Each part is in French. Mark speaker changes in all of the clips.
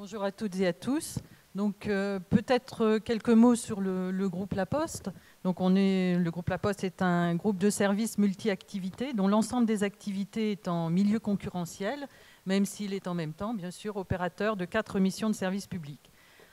Speaker 1: Bonjour à toutes et à tous. Donc peut-être quelques mots sur le groupe La Poste. Donc le groupe La Poste est un groupe de services multi-activités dont l'ensemble des activités est en milieu concurrentiel, même s'il est en même temps, bien sûr, opérateur de 4 missions de service public.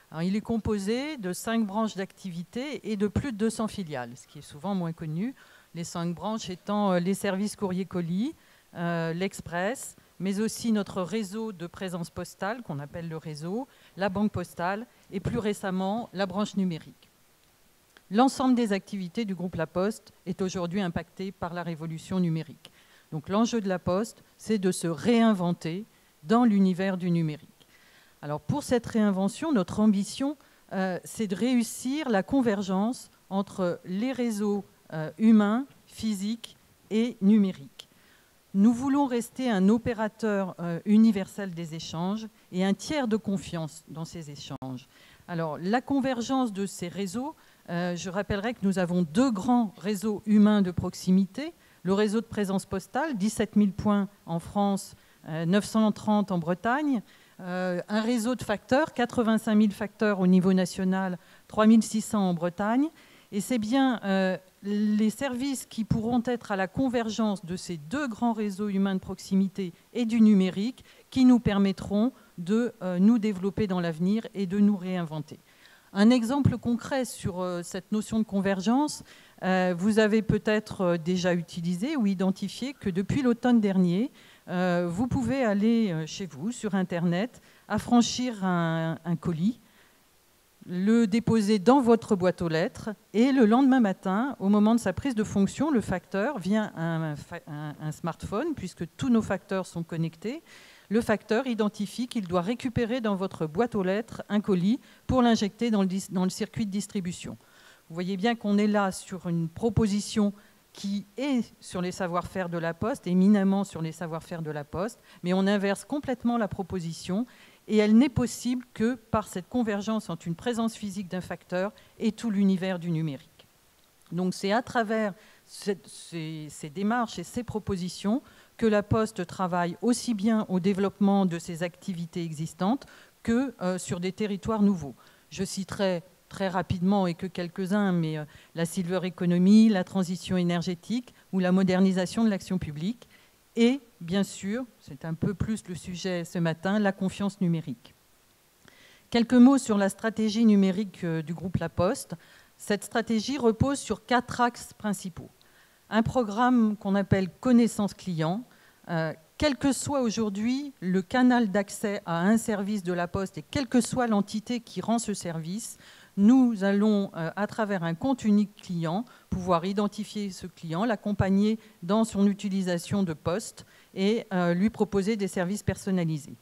Speaker 1: Alors, il est composé de 5 branches d'activité et de plus de 200 filiales, ce qui est souvent moins connu. Les 5 branches étant les services courrier-colis, l'Express, mais aussi notre réseau de présence postale, qu'on appelle le réseau, la banque postale et plus récemment la branche numérique. L'ensemble des activités du groupe La Poste est aujourd'hui impacté par la révolution numérique. Donc l'enjeu de La Poste, c'est de se réinventer dans l'univers du numérique. Alors pour cette réinvention, notre ambition, c'est de réussir la convergence entre les réseaux humains, physiques et numériques. Nous voulons rester un opérateur universel des échanges et un tiers de confiance dans ces échanges. Alors, la convergence de ces réseaux, je rappellerai que nous avons 2 grands réseaux humains de proximité. Le réseau de présence postale, 17 000 points en France, 930 en Bretagne. Un réseau de facteurs, 85 000 facteurs au niveau national, 3 600 en Bretagne. Et c'est bien les services qui pourront être à la convergence de ces 2 grands réseaux humains de proximité et du numérique qui nous permettront de nous développer dans l'avenir et de nous réinventer. Un exemple concret sur cette notion de convergence, vous avez peut-être déjà utilisé ou identifié que depuis l'automne dernier, vous pouvez aller chez vous sur Internet, affranchir un colis, le déposer dans votre boîte aux lettres et le lendemain matin, au moment de sa prise de fonction, le facteur, via un smartphone, puisque tous nos facteurs sont connectés, le facteur identifie qu'il doit récupérer dans votre boîte aux lettres un colis pour l'injecter dans le circuit de distribution. Vous voyez bien qu'on est là sur une proposition qui est sur les savoir-faire de La Poste, éminemment sur les savoir-faire de La Poste, mais on inverse complètement la proposition. Et elle n'est possible que par cette convergence entre une présence physique d'un facteur et tout l'univers du numérique. Donc c'est à travers ces démarches et ces propositions que La Poste travaille aussi bien au développement de ses activités existantes que sur des territoires nouveaux. Je citerai très rapidement et que quelques-uns, mais la silver economy, la transition énergétique ou la modernisation de l'action publique. Et, bien sûr, c'est un peu plus le sujet ce matin, la confiance numérique. Quelques mots sur la stratégie numérique du groupe La Poste. Cette stratégie repose sur 4 axes principaux. Un programme qu'on appelle connaissance client. Quel que soit aujourd'hui le canal d'accès à un service de La Poste et quelle que soit l'entité qui rend ce service, nous allons, à travers un compte unique client, pouvoir identifier ce client, l'accompagner dans son utilisation de poste et lui proposer des services personnalisés.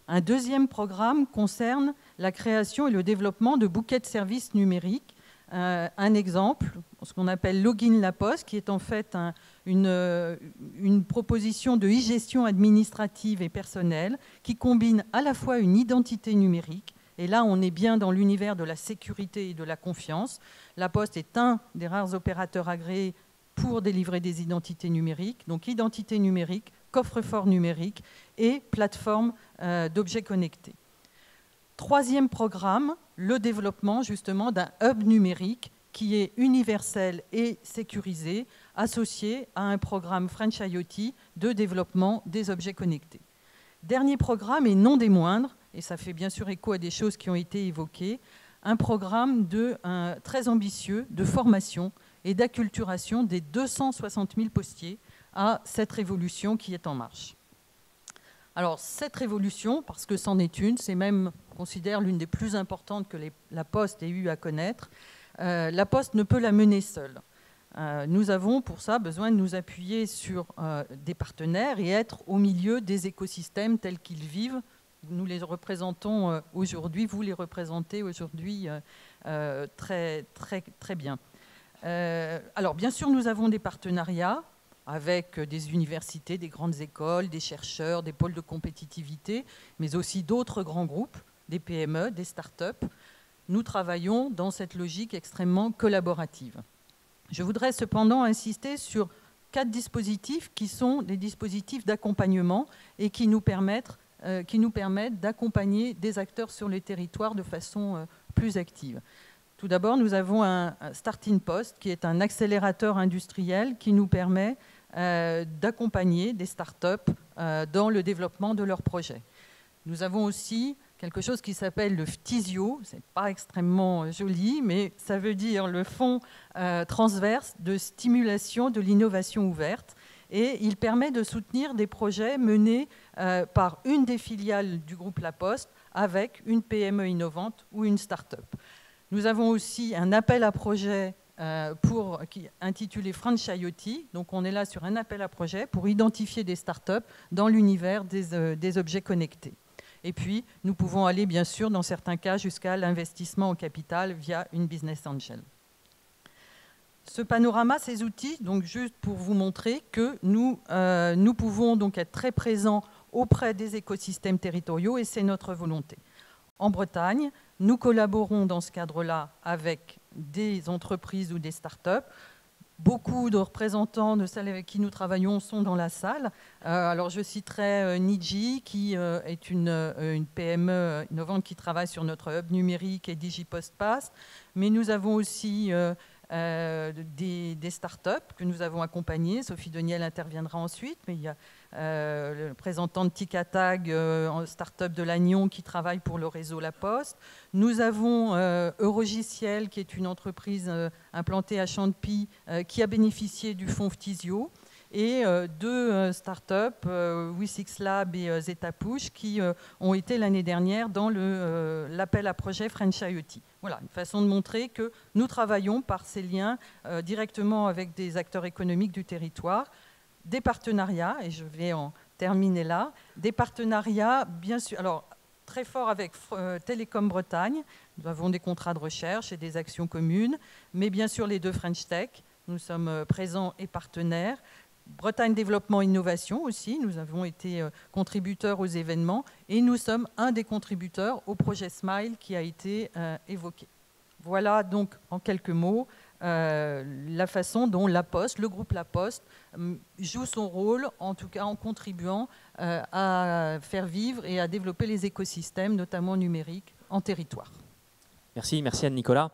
Speaker 1: Un deuxième programme concerne la création et le développement de bouquets de services numériques. Un exemple, ce qu'on appelle Login La Poste, qui est en fait une proposition de e-gestion administrative et personnelle qui combine à la fois une identité numérique. Et là, on est bien dans l'univers de la sécurité et de la confiance. La Poste est un des rares opérateurs agréés pour délivrer des identités numériques. Donc, identité numérique, coffre-fort numérique et plateforme d'objets connectés. Troisième programme, le développement justement d'un hub numérique qui est universel et sécurisé, associé à un programme French IoT de développement des objets connectés. Dernier programme, et non des moindres, et ça fait bien sûr écho à des choses qui ont été évoquées, un programme très ambitieux de formation et d'acculturation des 260 000 postiers à cette révolution qui est en marche. Alors cette révolution, parce que c'en est une, c'est même, on considère, l'une des plus importantes que La Poste ait eu à connaître, La Poste ne peut la mener seule. Nous avons pour ça besoin de nous appuyer sur des partenaires et être au milieu des écosystèmes tels qu'ils vivent. Nous les représentons aujourd'hui, vous les représentez aujourd'hui très, très, très bien. Alors bien sûr, nous avons des partenariats avec des universités, des grandes écoles, des chercheurs, des pôles de compétitivité, mais aussi d'autres grands groupes, des PME, des start-up. Nous travaillons dans cette logique extrêmement collaborative. Je voudrais cependant insister sur 4 dispositifs qui sont des dispositifs d'accompagnement et qui nous permettent qui nous permettent d'accompagner des acteurs sur les territoires de façon plus active. Tout d'abord, nous avons un Starting Post, qui est un accélérateur industriel qui nous permet d'accompagner des startups dans le développement de leurs projets. Nous avons aussi quelque chose qui s'appelle le FTISIO. Ce n'est pas extrêmement joli, mais ça veut dire le fonds transverse de stimulation de l'innovation ouverte. Et il permet de soutenir des projets menés par une des filiales du groupe La Poste avec une PME innovante ou une start-up. Nous avons aussi un appel à projet intitulé French IoT. Donc on est là sur un appel à projet pour identifier des start-up dans l'univers des objets connectés. Et puis, nous pouvons aller, bien sûr, dans certains cas, jusqu'à l'investissement au capital via une business angel. Ce panorama, ces outils, donc juste pour vous montrer que nous pouvons donc être très présents auprès des écosystèmes territoriaux, et c'est notre volonté. En Bretagne, nous collaborons dans ce cadre-là avec des entreprises ou des startups. Beaucoup de représentants de celles avec qui nous travaillons sont dans la salle. Alors je citerai Niji, qui est une PME innovante qui travaille sur notre hub numérique et DigiPostPass. Mais nous avons aussi des startups que nous avons accompagnées. Sophie Deniel interviendra ensuite, mais il y a le représentant de Ticatag, start-up de Lannion, qui travaille pour le réseau La Poste. Nous avons Eurogiciel, qui est une entreprise implantée à Champy, qui a bénéficié du fonds FTISIO, et deux start-up, WeSixLab et Zetapush, qui ont été l'année dernière dans l'appel à projet French IoT. Voilà, une façon de montrer que nous travaillons par ces liens directement avec des acteurs économiques du territoire. Des partenariats, et je vais en terminer là, des partenariats, bien sûr, alors très forts avec Télécom Bretagne, nous avons des contrats de recherche et des actions communes, mais bien sûr les deux French Tech, nous sommes présents et partenaires. Bretagne Développement Innovation aussi, nous avons été contributeurs aux événements, et nous sommes un des contributeurs au projet Smile qui a été évoqué. Voilà donc en quelques mots la façon dont La Poste, le groupe La Poste, joue son rôle, en tout cas en contribuant à faire vivre et à développer les écosystèmes, notamment numériques, en territoire.
Speaker 2: Merci Anne-Nicolas.